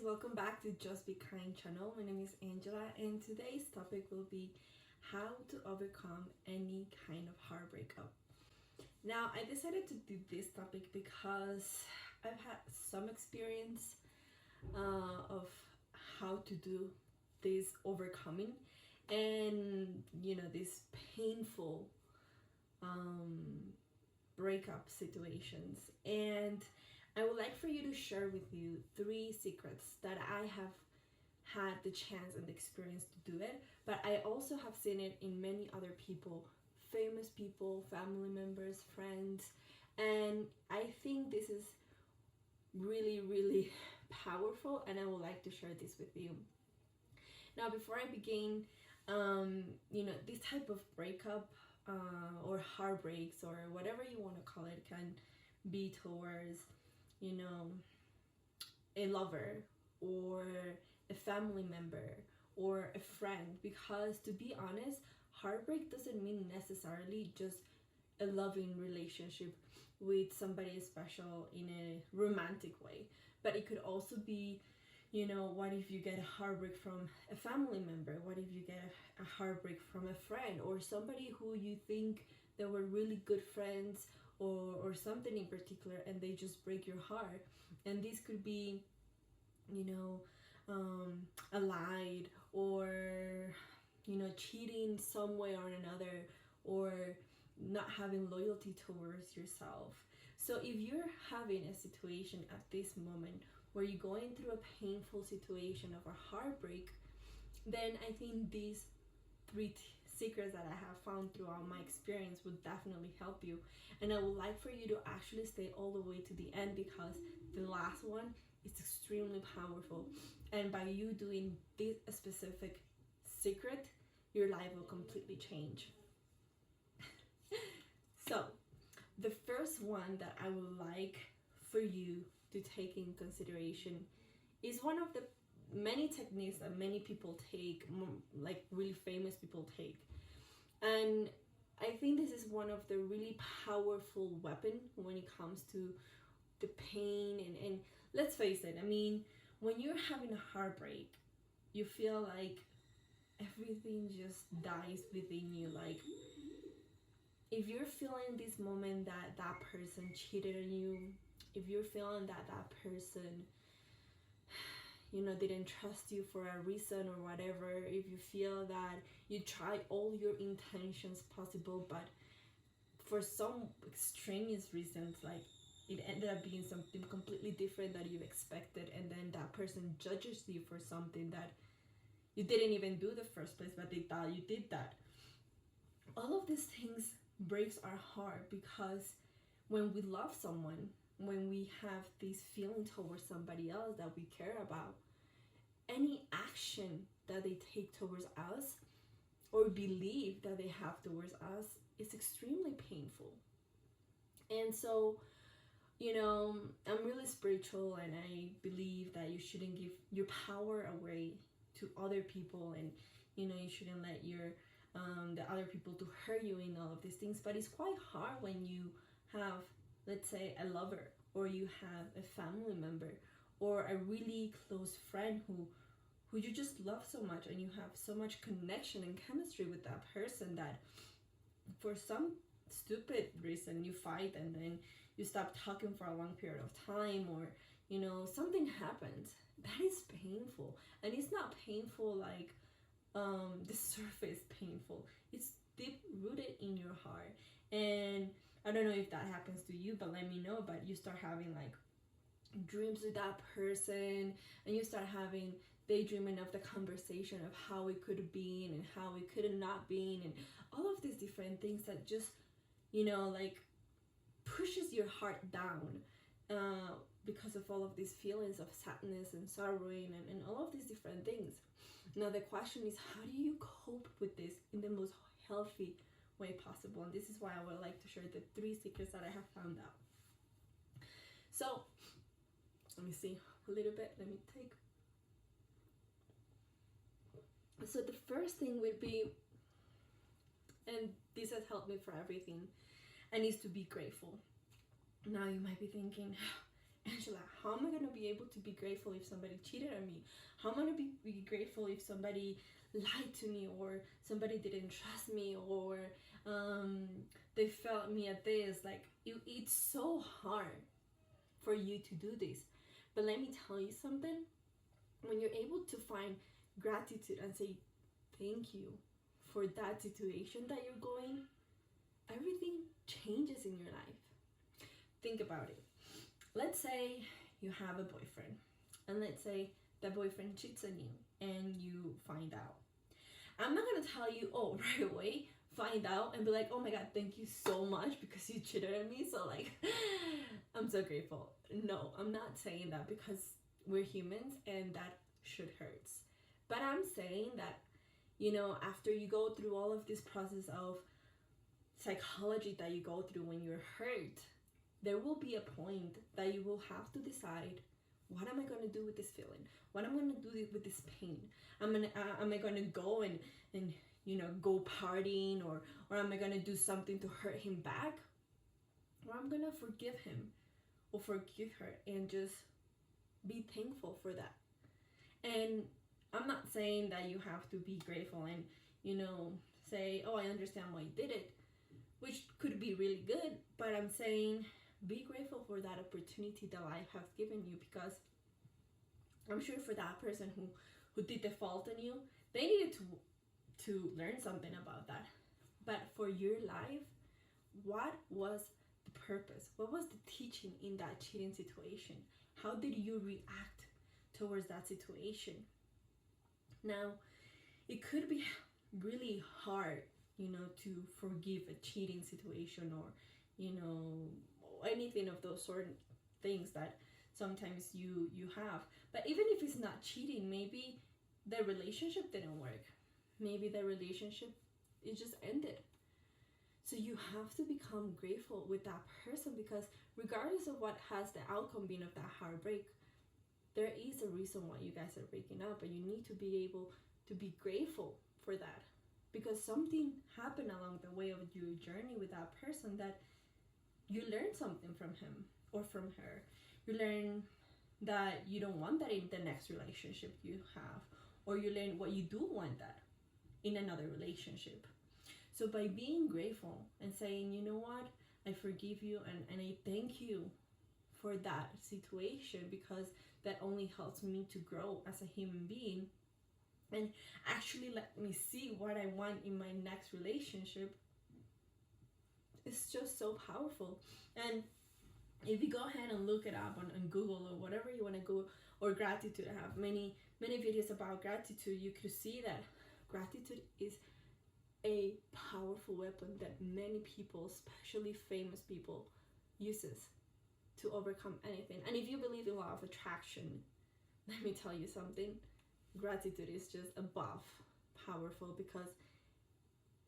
welcome back to Just Be Kind channel. My name is Angela and today's topic will be how to overcome any kind of heartbreak. Now I decided to do this topic because I've had some experience of how to do this overcoming and these painful breakup situations, and I would like for you to share with you 3 secrets that I have had the chance and the experience to do it, but I also have seen it in many other people, famous people, family members, friends, and I think this is really powerful, and I would like to share this with you. Now, before I begin, this type of breakup or heartbreaks or whatever you want to call it can be towards a lover or a family member or a friend, because to be honest, heartbreak doesn't mean necessarily just a loving relationship with somebody special in a romantic way, but it could also be, what if you get a heartbreak from a family member? What if you get a heartbreak from a friend or somebody who you think they were really good friends or something in particular, and they just break your heart? And this could be, a lie, or cheating some way or another, or not having loyalty towards yourself. So if you're having a situation at this moment where you're going through a painful situation of a heartbreak, then I think these 3 secrets that I have found throughout my experience would definitely help you. And I would like for you to actually stay all the way to the end, because the last one is extremely powerful. And by you doing this specific secret, your life will completely change. So, the first one that I would like for you to take in consideration is one of the many techniques that many people take, like really famous people take. And I think this is one of the really powerful weapon when it comes to the pain. And let's face it, I mean, when you're having a heartbreak, you feel like everything just dies within you. Like, if you're feeling this moment that that person cheated on you, if you're feeling that that person didn't trust you for a reason or whatever, if you feel that you tried all your intentions possible, but for some extraneous reasons, like it ended up being something completely different that you expected, and then that person judges you for something that you didn't even do the first place, but they thought you did that. All of these things breaks our heart, because when we love someone, when we have this feeling towards somebody else that we care about, any action that they take towards us or belief that they have towards us is extremely painful. And so, I'm really spiritual, and I believe that you shouldn't give your power away to other people, and you shouldn't let your the other people to hurt you in all of these things. But it's quite hard when you have, let's say, a lover, or you have a family member, or a really close friend who you just love so much, and you have so much connection and chemistry with that person that for some stupid reason you fight, and then you stop talking for a long period of time, or something happens. That is painful, and it's not painful like the surface painful. It's deep rooted in your heart. And I don't know if that happens to you, but let me know. But you start having like dreams with that person, and you start having daydreaming of the conversation of how it could have been and how it could have not been, and all of these different things that just like pushes your heart down, because of all of these feelings of sadness and sorrowing, and all of these different things. Now the question is, how do you cope with this in the most healthy way possible? And this is why I would like to share the 3 secrets that I have found out. So let me see a little bit, let me take. So the first thing would be, and this has helped me for everything, and is to be grateful. Now you might be thinking, And she's like, how am I going to be able to be grateful if somebody cheated on me? How am I going to be grateful if somebody lied to me, or somebody didn't trust me, or they failed me at this? Like, it's so hard for you to do this. But let me tell you something. When you're able to find gratitude and say thank you for that situation that you're going, everything changes in your life. Think about it. Let's say you have a boyfriend, and let's say that boyfriend cheats on you and you find out. I'm not gonna tell you, oh, right away, find out and be like, oh my god, thank you so much because you cheated on me, so like I'm so grateful. No, I'm not saying that, because we're humans and that should hurts. But I'm saying that, you know, after you go through all of this process of psychology that you go through when you're hurt, there will be a point that you will have to decide, what am I going to do with this feeling? What am I going to do with this pain? Am I going to go and you know, go partying, or am I going to do something to hurt him back? Or I'm going to forgive him or forgive her and just be thankful for that. And I'm not saying that you have to be grateful and, you know, say, oh, I understand why you did it, which could be really good, but I'm saying be grateful for that opportunity that life has given you, because I'm sure for that person who did the fault on you, they needed to learn something about that. But for your life, what was the purpose? What was the teaching in that cheating situation? How did you react towards that situation? Now, it could be really hard, you know, to forgive a cheating situation, or, you know, anything of those sort of things that sometimes you have. But even if it's not cheating, maybe the relationship didn't work. Maybe the relationship, it just ended. So you have to become grateful with that person, because regardless of what has the outcome been of that heartbreak, there is a reason why you guys are breaking up, and you need to be able to be grateful for that, because something happened along the way of your journey with that person, that you learned something from him or from her. You learn that you don't want that in the next relationship you have, or you learn what you do want that in another relationship. So by being grateful and saying, you know what, I forgive you and I thank you for that situation, because that only helps me to grow as a human being and actually let me see what I want in my next relationship, it's just so powerful. And if you go ahead and look it up on Google or whatever you want to go, or gratitude, I have many videos about gratitude. You could see that gratitude is a powerful weapon that many people, especially famous people, uses to overcome anything. And if you believe in law of attraction, let me tell you something, gratitude is just above powerful, because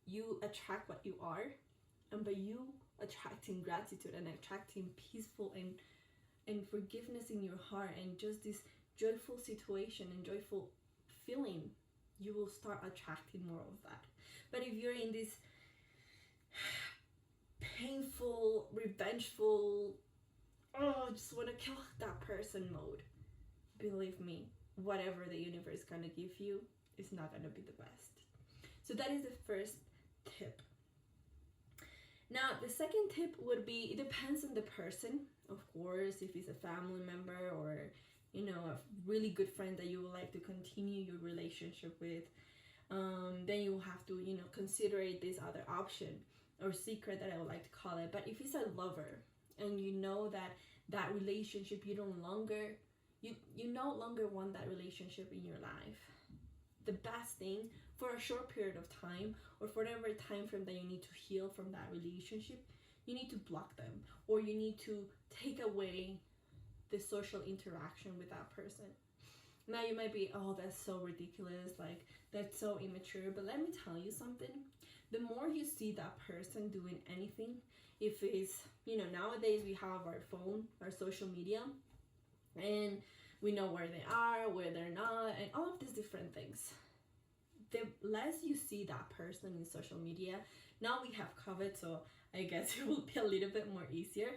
you attract what you are, and by you attracting gratitude and attracting peaceful and forgiveness in your heart, and just this joyful situation and joyful feeling, you will start attracting more of that. But if you're in this painful, revengeful, oh, I just want to kill that person mode, believe me, whatever the universe is gonna give you is not gonna be the best. So that is the first tip. Now, the second tip would be, it depends on the person, of course. If it's a family member, or, you know, a really good friend that you would like to continue your relationship with, then you have to, you know, consider this other option, or secret that I would like to call it. But if it's a lover, and you know that relationship, you no longer want that relationship in your life, the best thing, for a short period of time, or for whatever time frame that you need to heal from that relationship, you need to block them, or you need to take away the social interaction with that person. Now you might be, oh, that's so ridiculous, like that's so immature, but let me tell you something. The more you see that person doing anything, if it's, you know, nowadays we have our phone, our social media, and we know where they are, where they're not, and all of these different things. The less you see that person in social media, now we have COVID, so I guess it will be a little bit more easier.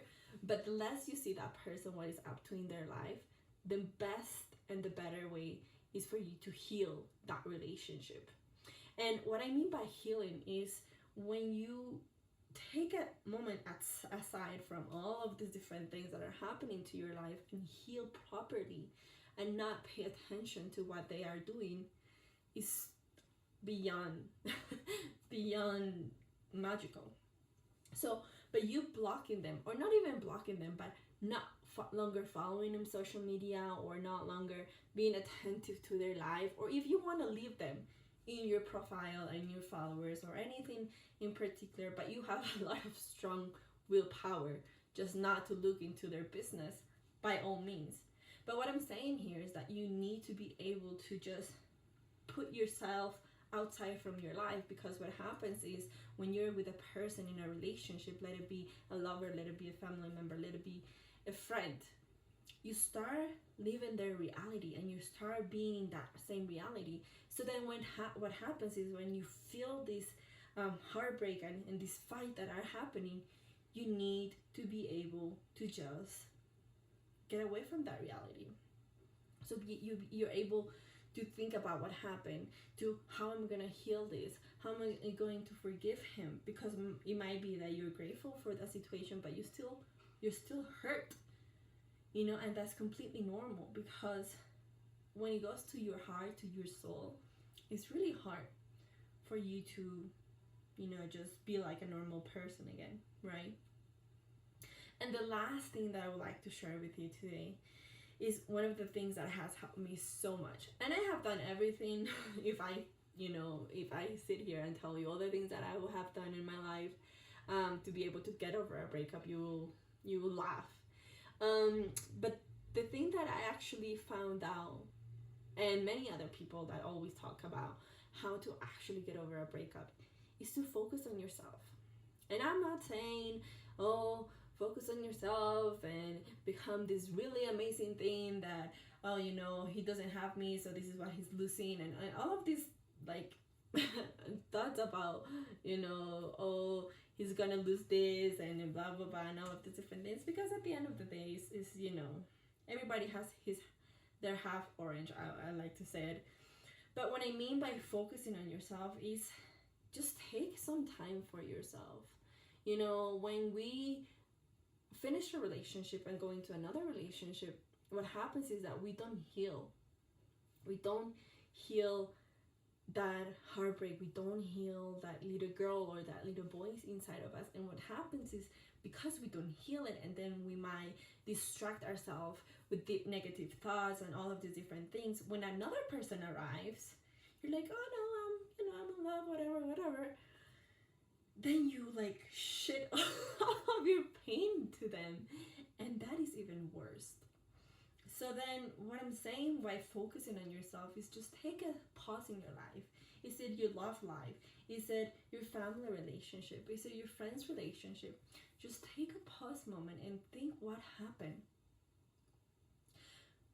But the less you see that person, what is up to in their life, the best and the better way is for you to heal that relationship. And what I mean by healing is when you take a moment aside from all of these different things that are happening to your life and heal properly and not pay attention to what they are doing is beyond beyond magical. So, but you blocking them, or not even blocking them, but not longer following them social media, or not longer being attentive to their life, or if you want to leave them in your profile and your followers or anything in particular, but you have a lot of strong willpower just not to look into their business, by all means. But what I'm saying here is that you need to be able to just put yourself outside from your life, because what happens is when you're with a person in a relationship, let it be a lover, let it be a family member, let it be a friend, you start living their reality and you start being in that same reality. So then what happens is when you feel this heartbreak and this fight that are happening, you need to be able to just get away from that reality. So you're able to think about what happened, to how am I going to heal this, how am I going to forgive him, because it might be that you're grateful for that situation, but you're still hurt, and that's completely normal, because when it goes to your heart, to your soul, it's really hard for you to just be like a normal person again, right? And the last thing that I would like to share with you today is one of the things that has helped me so much. And I have done everything. If I sit here and tell you all the things that I will have done in my life to be able to get over a breakup, you will laugh. But the thing that I actually found out, and many other people that always talk about how to actually get over a breakup, is to focus on yourself. And I'm not saying, focus on yourself and become this really amazing thing that, he doesn't have me, so this is what he's losing, and all of these like thoughts about, he's gonna lose this and blah blah blah and all of these different things, because at the end of the day is everybody has their half orange, I like to say it. But what I mean by focusing on yourself is just take some time for yourself. When we finish a relationship and go into another relationship, what happens is that we don't heal. We don't heal that heartbreak. We don't heal that little girl or that little boy inside of us. And what happens is, because we don't heal it, and then we might distract ourselves with deep negative thoughts and all of these different things, when another person arrives, you're like, oh no, I'm in love, whatever. Then you like shit all of your pain to them, and that is even worse. So then what I'm saying by focusing on yourself is just take a pause in your life. Is it your love life? Is it your family relationship? Is it your friend's relationship? Just take a pause moment and think, what happened?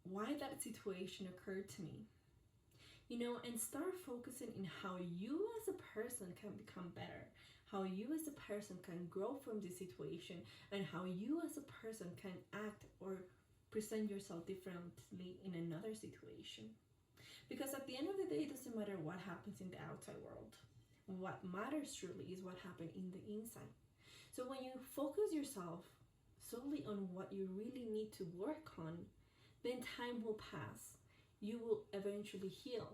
Why that situation occurred to me? And start focusing in how you as a person can become better, how you as a person can grow from this situation, and how you as a person can act or present yourself differently in another situation. Because at the end of the day, it doesn't matter what happens in the outside world. What matters truly is what happened in the inside. So when you focus yourself solely on what you really need to work on, then time will pass. You will eventually heal.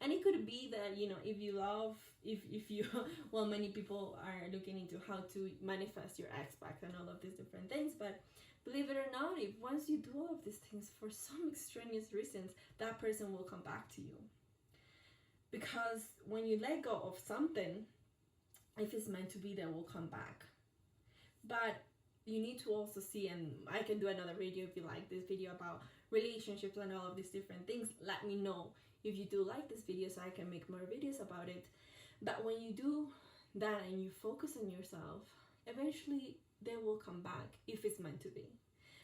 And it could be that, if you well, many people are looking into how to manifest your ex back and all of these different things, but believe it or not, if once you do all of these things, for some extraneous reasons, that person will come back to you. Because when you let go of something, if it's meant to be, then will come back. But you need to also see, and I can do another video if you like this video about relationships and all of these different things. Let me know if you do like this video so I can make more videos about it. But when you do that and you focus on yourself, eventually they will come back if it's meant to be.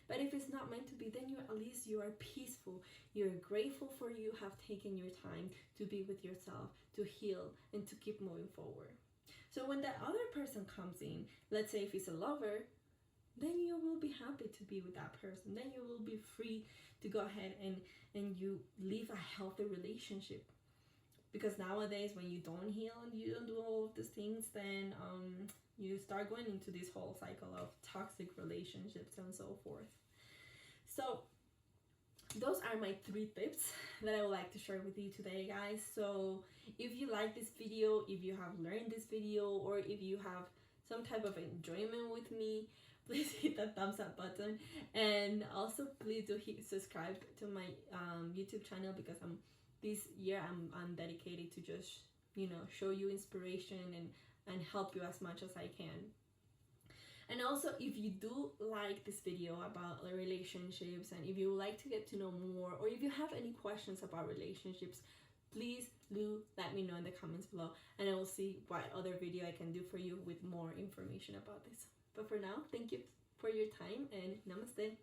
But if it's not meant to be, then at least you are peaceful. You're grateful for you have taken your time to be with yourself, to heal, and to keep moving forward. So when that other person comes in, let's say if it's a lover, then you will be happy to be with that person. Then you will be free to go ahead and you live a healthy relationship. Because nowadays, when you don't heal and you don't do all of these things, then you start going into this whole cycle of toxic relationships and so forth. So those are my 3 tips that I would like to share with you today, guys. So if you like this video, if you have learned this video, or if you have some type of enjoyment with me, please hit that thumbs up button, and also please do hit subscribe to my YouTube channel, because this year I'm dedicated to just, you know, show you inspiration and help you as much as I can. And also, if you do like this video about relationships, and if you would like to get to know more, or if you have any questions about relationships, please do let me know in the comments below, and I will see what other video I can do for you with more information about this. But for now, thank you for your time, and namaste.